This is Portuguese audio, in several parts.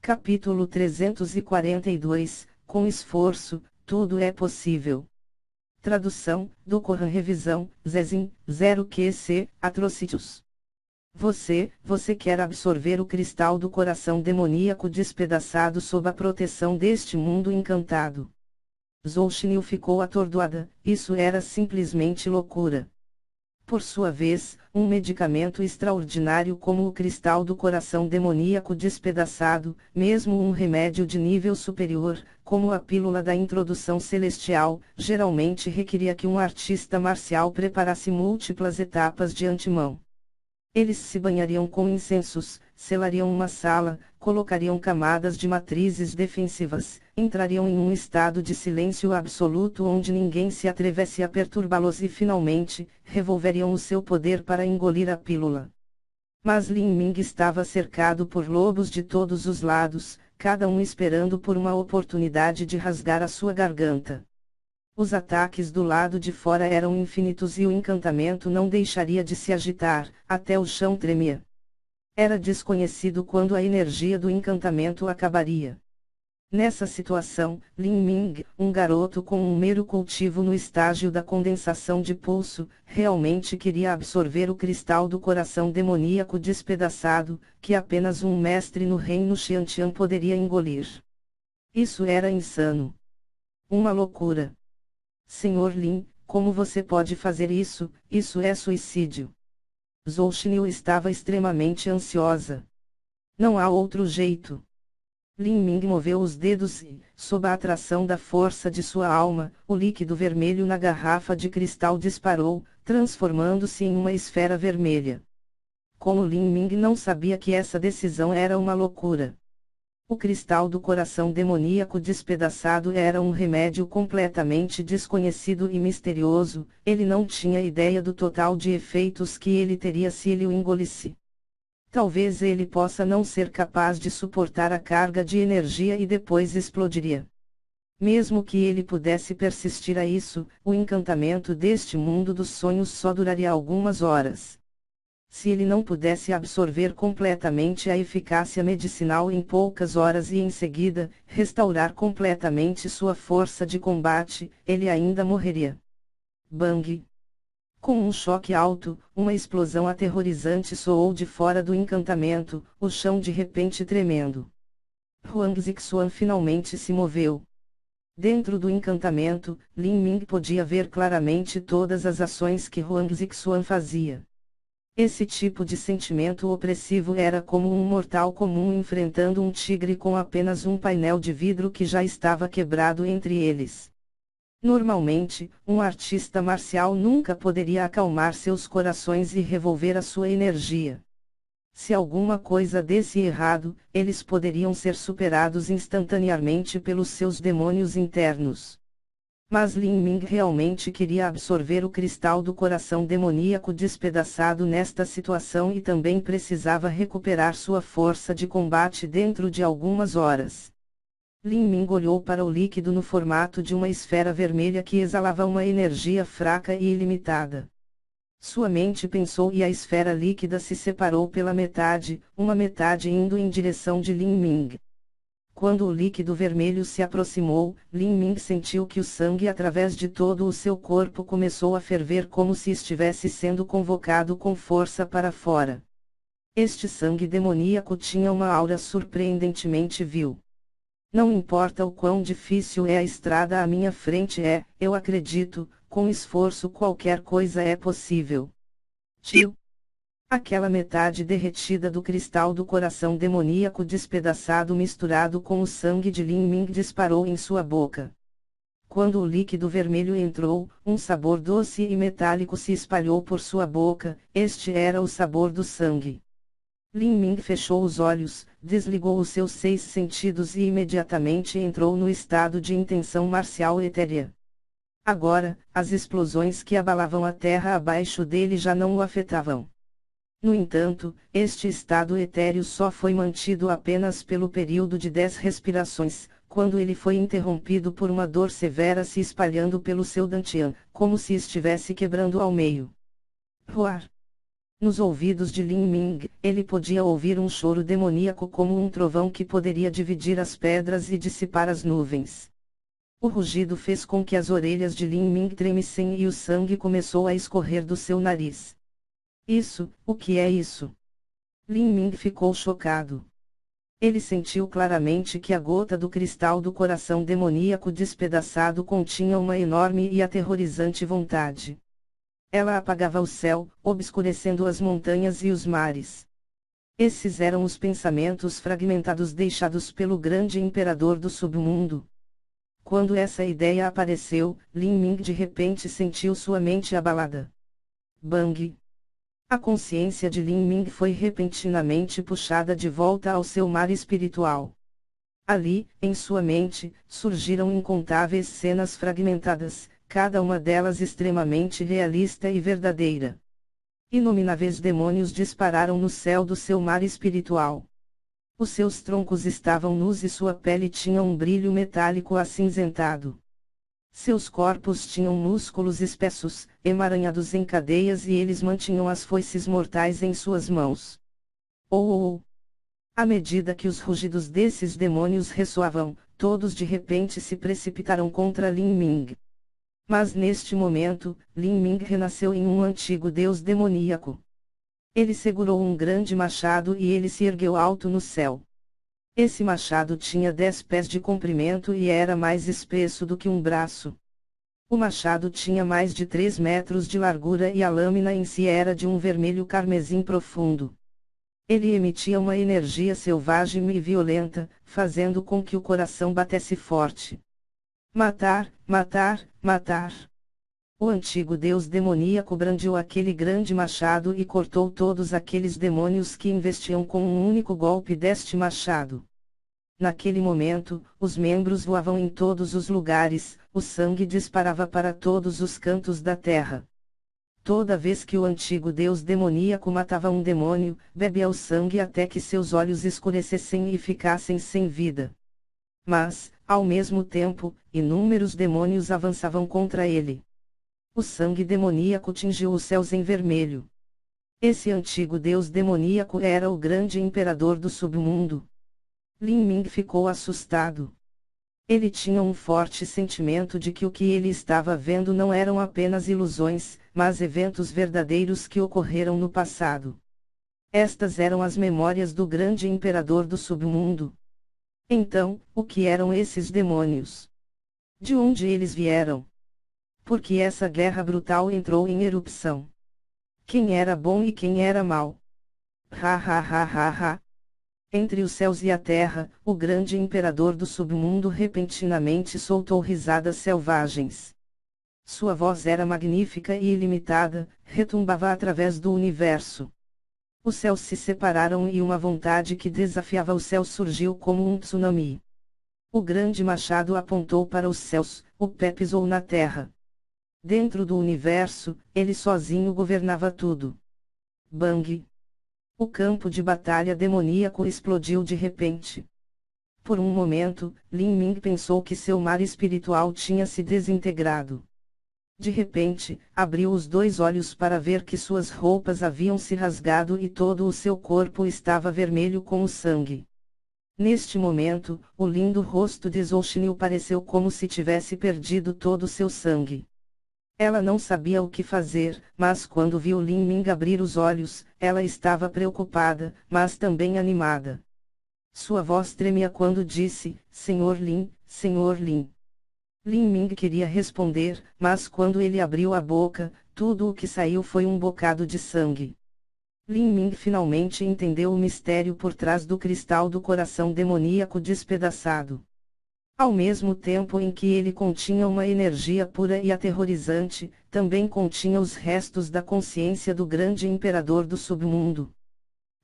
Capítulo 342, Com esforço, tudo é possível. Tradução, do Coran Revisão, Zezim, 0 QC, Atrocitus. Você quer absorver o cristal do coração demoníaco despedaçado sob a proteção deste mundo encantado. Zolchinil ficou atordoada, isso era simplesmente loucura. Por sua vez, um medicamento extraordinário como o cristal do coração demoníaco despedaçado, mesmo um remédio de nível superior, como a pílula da introdução celestial, geralmente requeria que um artista marcial preparasse múltiplas etapas de antemão. Eles se banhariam com incensos, selariam uma sala, colocariam camadas de matrizes defensivas, entrariam em um estado de silêncio absoluto onde ninguém se atrevesse a perturbá-los e finalmente, revolveriam o seu poder para engolir a pílula. Mas Lin Ming estava cercado por lobos de todos os lados, cada um esperando por uma oportunidade de rasgar a sua garganta. Os ataques do lado de fora eram infinitos e o encantamento não deixaria de se agitar, até o chão tremia. Era desconhecido quando a energia do encantamento acabaria. Nessa situação, Lin Ming, um garoto com um mero cultivo no estágio da condensação de pulso, realmente queria absorver o cristal do coração demoníaco despedaçado, que apenas um mestre no reino Xiantian poderia engolir. Isso era insano. Uma loucura. Senhor Lin, como você pode fazer isso? Isso é suicídio. Zolchinil estava extremamente ansiosa. Não há outro jeito. Lin Ming moveu os dedos e, sob a atração da força de sua alma, o líquido vermelho na garrafa de cristal disparou, transformando-se em uma esfera vermelha. Como Lin Ming não sabia que essa decisão era uma loucura. O cristal do coração demoníaco despedaçado era um remédio completamente desconhecido e misterioso, ele não tinha ideia do total de efeitos que ele teria se ele o engolisse. Talvez ele possa não ser capaz de suportar a carga de energia e depois explodiria. Mesmo que ele pudesse persistir a isso, o encantamento deste mundo dos sonhos só duraria algumas horas. Se ele não pudesse absorver completamente a eficácia medicinal em poucas horas e em seguida, restaurar completamente sua força de combate, ele ainda morreria. Bang! Com um choque alto, uma explosão aterrorizante soou de fora do encantamento, o chão de repente tremendo. Huang Zixuan finalmente se moveu. Dentro do encantamento, Lin Ming podia ver claramente todas as ações que Huang Zixuan fazia. Esse tipo de sentimento opressivo era como um mortal comum enfrentando um tigre com apenas um painel de vidro que já estava quebrado entre eles. Normalmente, um artista marcial nunca poderia acalmar seus corações e revolver a sua energia. Se alguma coisa desse errado, eles poderiam ser superados instantaneamente pelos seus demônios internos. Mas Lin Ming realmente queria absorver o cristal do coração demoníaco despedaçado nesta situação e também precisava recuperar sua força de combate dentro de algumas horas. Lin Ming olhou para o líquido no formato de uma esfera vermelha que exalava uma energia fraca e ilimitada. Sua mente pensou e a esfera líquida se separou pela metade, uma metade indo em direção de Lin Ming. Quando o líquido vermelho se aproximou, Lin Ming sentiu que o sangue através de todo o seu corpo começou a ferver como se estivesse sendo convocado com força para fora. Este sangue demoníaco tinha uma aura surpreendentemente vil. Não importa o quão difícil é a estrada à minha frente eu acredito, com esforço qualquer coisa é possível. Tio. Aquela metade derretida do cristal do coração demoníaco despedaçado misturado com o sangue de Lin Ming disparou em sua boca. Quando o líquido vermelho entrou, um sabor doce e metálico se espalhou por sua boca, este era o sabor do sangue. Lin Ming fechou os olhos, desligou os seus 6 sentidos e imediatamente entrou no estado de intenção marcial etérea. Agora, as explosões que abalavam a terra abaixo dele já não o afetavam. No entanto, este estado etéreo só foi mantido apenas pelo período de 10 respirações, quando ele foi interrompido por uma dor severa se espalhando pelo seu dantian, como se estivesse quebrando ao meio. Roar! Nos ouvidos de Lin Ming, ele podia ouvir um choro demoníaco como um trovão que poderia dividir as pedras e dissipar as nuvens. O rugido fez com que as orelhas de Lin Ming tremessem e o sangue começou a escorrer do seu nariz. Isso, o que é isso? Lin Ming ficou chocado. Ele sentiu claramente que a gota do cristal do coração demoníaco despedaçado continha uma enorme e aterrorizante vontade. Ela apagava o céu, obscurecendo as montanhas e os mares. Esses eram os pensamentos fragmentados deixados pelo grande imperador do submundo. Quando essa ideia apareceu, Lin Ming de repente sentiu sua mente abalada. Bang! A consciência de Lin Ming foi repentinamente puxada de volta ao seu mar espiritual. Ali, em sua mente, surgiram incontáveis cenas fragmentadas, cada uma delas extremamente realista e verdadeira. Inomináveis demônios dispararam no céu do seu mar espiritual. Os seus troncos estavam nus e sua pele tinha um brilho metálico acinzentado. Seus corpos tinham músculos espessos, emaranhados em cadeias e eles mantinham as foices mortais em suas mãos. Oh! À medida que os rugidos desses demônios ressoavam, todos de repente se precipitaram contra Lin Ming. Mas neste momento, Lin Ming renasceu em um antigo deus demoníaco. Ele segurou um grande machado e ele se ergueu alto no céu. Esse machado tinha 10 pés de comprimento e era mais espesso do que um braço. O machado tinha mais de 3 metros de largura e a lâmina em si era de um vermelho carmesim profundo. Ele emitia uma energia selvagem e violenta, fazendo com que o coração batesse forte. Matar, matar, matar. O antigo deus demoníaco brandiu aquele grande machado e cortou todos aqueles demônios que investiam com um único golpe deste machado. Naquele momento, os membros voavam em todos os lugares, o sangue disparava para todos os cantos da terra. Toda vez que o antigo deus demoníaco matava um demônio, bebia o sangue até que seus olhos escurecessem e ficassem sem vida. Mas, ao mesmo tempo, inúmeros demônios avançavam contra ele. O sangue demoníaco tingiu os céus em vermelho. Esse antigo deus demoníaco era o grande imperador do submundo. Lin Ming ficou assustado. Ele tinha um forte sentimento de que o que ele estava vendo não eram apenas ilusões, mas eventos verdadeiros que ocorreram no passado. Estas eram as memórias do grande imperador do submundo. Então, o que eram esses demônios? De onde eles vieram? Por que essa guerra brutal entrou em erupção? Quem era bom e quem era mau? Ha ha ha ha ha! Entre os céus e a terra, o grande imperador do submundo repentinamente soltou risadas selvagens. Sua voz era magnífica e ilimitada, retumbava através do universo. Os céus se separaram e uma vontade que desafiava o céu surgiu como um tsunami. O grande machado apontou para os céus, o pé pisou na terra. Dentro do universo, ele sozinho governava tudo. Bang! O campo de batalha demoníaco explodiu de repente. Por um momento, Lin Ming pensou que seu mar espiritual tinha se desintegrado. De repente, abriu os 2 olhos para ver que suas roupas haviam se rasgado e todo o seu corpo estava vermelho com o sangue. Neste momento, o lindo rosto de Zhou Xinyu pareceu como se tivesse perdido todo o seu sangue. Ela não sabia o que fazer, mas quando viu Lin Ming abrir os olhos, ela estava preocupada, mas também animada. Sua voz tremia quando disse, Senhor Lin, Senhor Lin. Lin Ming queria responder, mas quando ele abriu a boca, tudo o que saiu foi um bocado de sangue. Lin Ming finalmente entendeu o mistério por trás do cristal do coração demoníaco despedaçado. Ao mesmo tempo em que ele continha uma energia pura e aterrorizante, também continha os restos da consciência do grande imperador do submundo.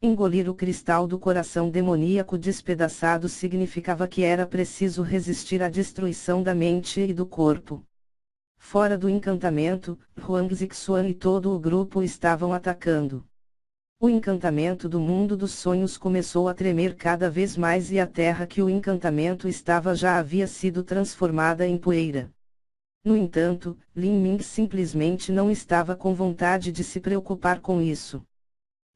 Engolir o cristal do coração demoníaco despedaçado significava que era preciso resistir à destruição da mente e do corpo. Fora do encantamento, Huang Zixuan e todo o grupo estavam atacando. O encantamento do mundo dos sonhos começou a tremer cada vez mais e a terra que o encantamento estava já havia sido transformada em poeira. No entanto, Lin Ming simplesmente não estava com vontade de se preocupar com isso.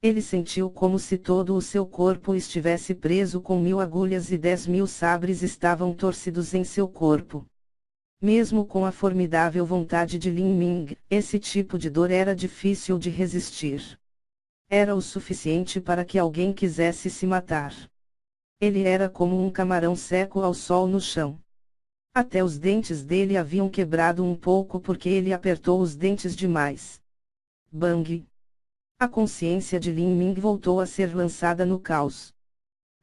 Ele sentiu como se todo o seu corpo estivesse preso com 1000 agulhas e 10.000 sabres estavam torcidos em seu corpo. Mesmo com a formidável vontade de Lin Ming, esse tipo de dor era difícil de resistir. Era o suficiente para que alguém quisesse se matar. Ele era como um camarão seco ao sol no chão. Até os dentes dele haviam quebrado um pouco porque ele apertou os dentes demais. Bang! A consciência de Lin Ming voltou a ser lançada no caos.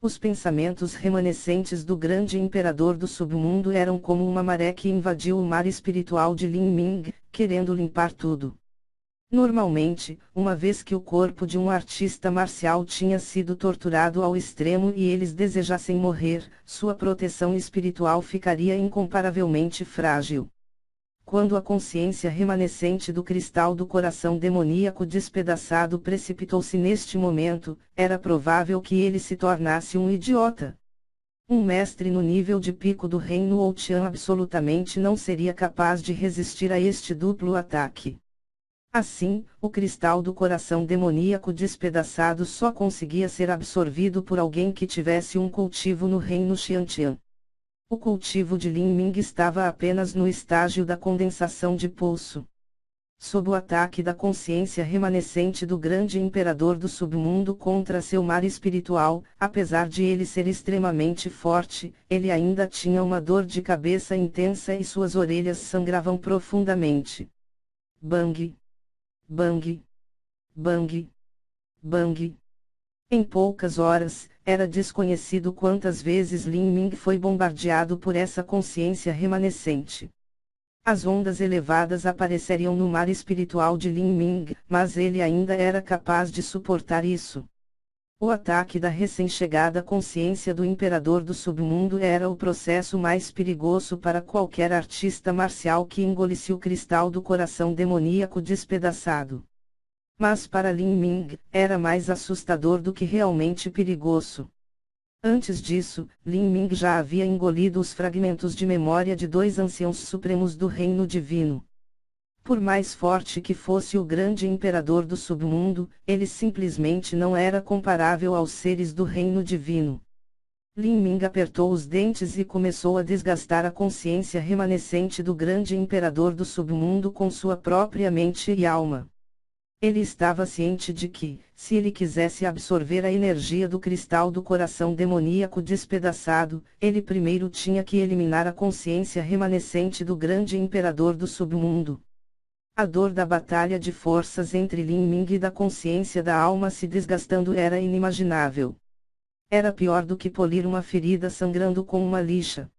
Os pensamentos remanescentes do grande imperador do submundo eram como uma maré que invadiu o mar espiritual de Lin Ming, querendo limpar tudo. Normalmente, uma vez que o corpo de um artista marcial tinha sido torturado ao extremo e eles desejassem morrer, sua proteção espiritual ficaria incomparavelmente frágil. Quando a consciência remanescente do cristal do coração demoníaco despedaçado precipitou-se neste momento, era provável que ele se tornasse um idiota. Um mestre no nível de pico do reino ou Tian absolutamente não seria capaz de resistir a este duplo ataque. Assim, o cristal do coração demoníaco despedaçado só conseguia ser absorvido por alguém que tivesse um cultivo no reino Xiantian. O cultivo de Lin Ming estava apenas no estágio da condensação de pulso. Sob o ataque da consciência remanescente do grande imperador do submundo contra seu mar espiritual, apesar de ele ser extremamente forte, ele ainda tinha uma dor de cabeça intensa e suas orelhas sangravam profundamente. Bang! Bang! Bang! Bang! Em poucas horas, era desconhecido quantas vezes Lin Ming foi bombardeado por essa consciência remanescente. As ondas elevadas apareceriam no mar espiritual de Lin Ming, mas ele ainda era capaz de suportar isso. O ataque da recém-chegada consciência do imperador do submundo era o processo mais perigoso para qualquer artista marcial que engolisse o cristal do coração demoníaco despedaçado. Mas para Lin Ming, era mais assustador do que realmente perigoso. Antes disso, Lin Ming já havia engolido os fragmentos de memória de 2 anciãos supremos do reino divino. Por mais forte que fosse o grande imperador do submundo, ele simplesmente não era comparável aos seres do reino divino. Lin Ming apertou os dentes e começou a desgastar a consciência remanescente do grande imperador do submundo com sua própria mente e alma. Ele estava ciente de que, se ele quisesse absorver a energia do cristal do coração demoníaco despedaçado, ele primeiro tinha que eliminar a consciência remanescente do grande imperador do submundo. A dor da batalha de forças entre Lin Ming e da consciência da alma se desgastando era inimaginável. Era pior do que polir uma ferida sangrando com uma lixa.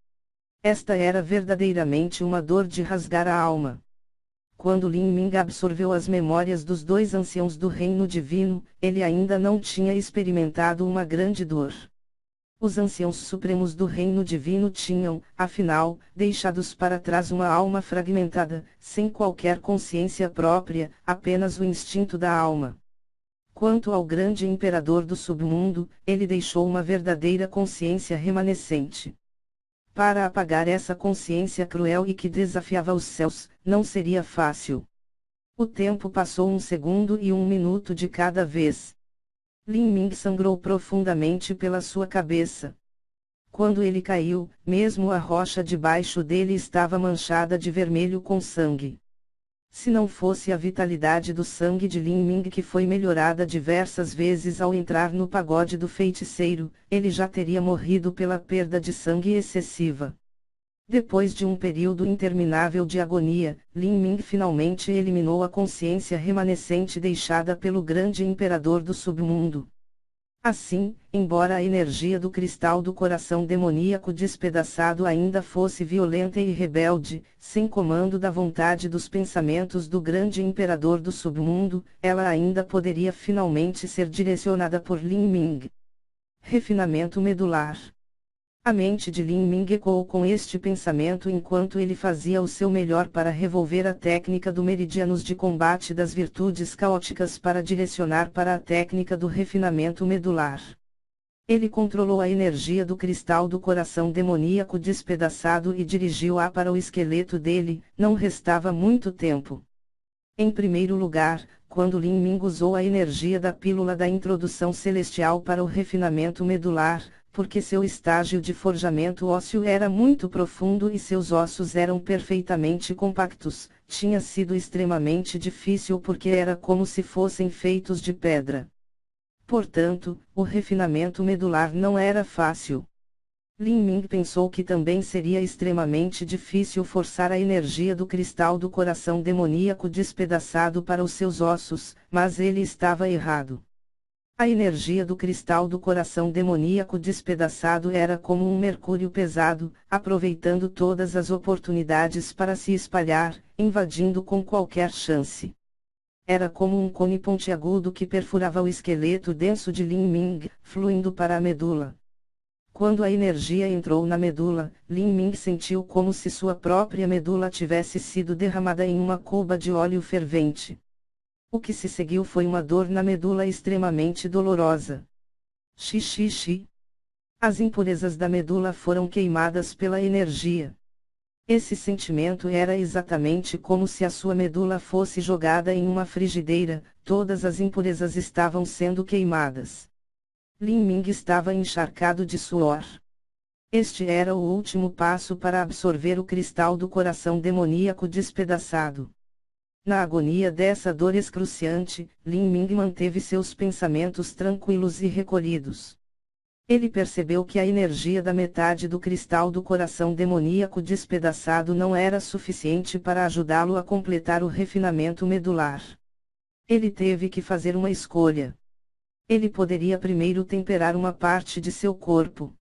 Esta era verdadeiramente uma dor de rasgar a alma. Quando Lin Ming absorveu as memórias dos 2 anciãos do reino divino, ele ainda não tinha experimentado uma grande dor. Os anciãos supremos do reino divino tinham, afinal, deixados para trás uma alma fragmentada, sem qualquer consciência própria, apenas o instinto da alma. Quanto ao grande imperador do submundo, ele deixou uma verdadeira consciência remanescente. Para apagar essa consciência cruel e que desafiava os céus, não seria fácil. O tempo passou 1 segundo e 1 minuto de cada vez. Lin Ming sangrou profundamente pela sua cabeça. Quando ele caiu, mesmo a rocha debaixo dele estava manchada de vermelho com sangue. Se não fosse a vitalidade do sangue de Lin Ming que foi melhorada diversas vezes ao entrar no pagode do feiticeiro, ele já teria morrido pela perda de sangue excessiva. Depois de um período interminável de agonia, Lin Ming finalmente eliminou a consciência remanescente deixada pelo grande imperador do submundo. Assim, embora a energia do cristal do coração demoníaco despedaçado ainda fosse violenta e rebelde, sem comando da vontade dos pensamentos do grande imperador do submundo, ela ainda poderia finalmente ser direcionada por Lin Ming. Refinamento medular. A mente de Lin Ming ecoou com este pensamento enquanto ele fazia o seu melhor para revolver a técnica do meridianos de combate das virtudes caóticas para direcionar para a técnica do refinamento medular. Ele controlou a energia do cristal do coração demoníaco despedaçado e dirigiu-a para o esqueleto dele, não restava muito tempo. Em primeiro lugar, quando Lin Ming usou a energia da pílula da introdução celestial para o refinamento medular, porque seu estágio de forjamento ósseo era muito profundo e seus ossos eram perfeitamente compactos, tinha sido extremamente difícil porque era como se fossem feitos de pedra. Portanto, o refinamento medular não era fácil. Lin Ming pensou que também seria extremamente difícil forçar a energia do cristal do coração demoníaco despedaçado para os seus ossos, mas ele estava errado. A energia do cristal do coração demoníaco despedaçado era como um mercúrio pesado, aproveitando todas as oportunidades para se espalhar, invadindo com qualquer chance. Era como um cone pontiagudo que perfurava o esqueleto denso de Lin Ming, fluindo para a medula. Quando a energia entrou na medula, Lin Ming sentiu como se sua própria medula tivesse sido derramada em uma cuba de óleo fervente. O que se seguiu foi uma dor na medula extremamente dolorosa. Xixi. As impurezas da medula foram queimadas pela energia. Esse sentimento era exatamente como se a sua medula fosse jogada em uma frigideira, todas as impurezas estavam sendo queimadas. Lin Ming estava encharcado de suor. Este era o último passo para absorver o cristal do coração demoníaco despedaçado. Na agonia dessa dor excruciante, Lin Ming manteve seus pensamentos tranquilos e recolhidos. Ele percebeu que a energia da metade do cristal do coração demoníaco despedaçado não era suficiente para ajudá-lo a completar o refinamento medular. Ele teve que fazer uma escolha. Ele poderia primeiro temperar uma parte de seu corpo.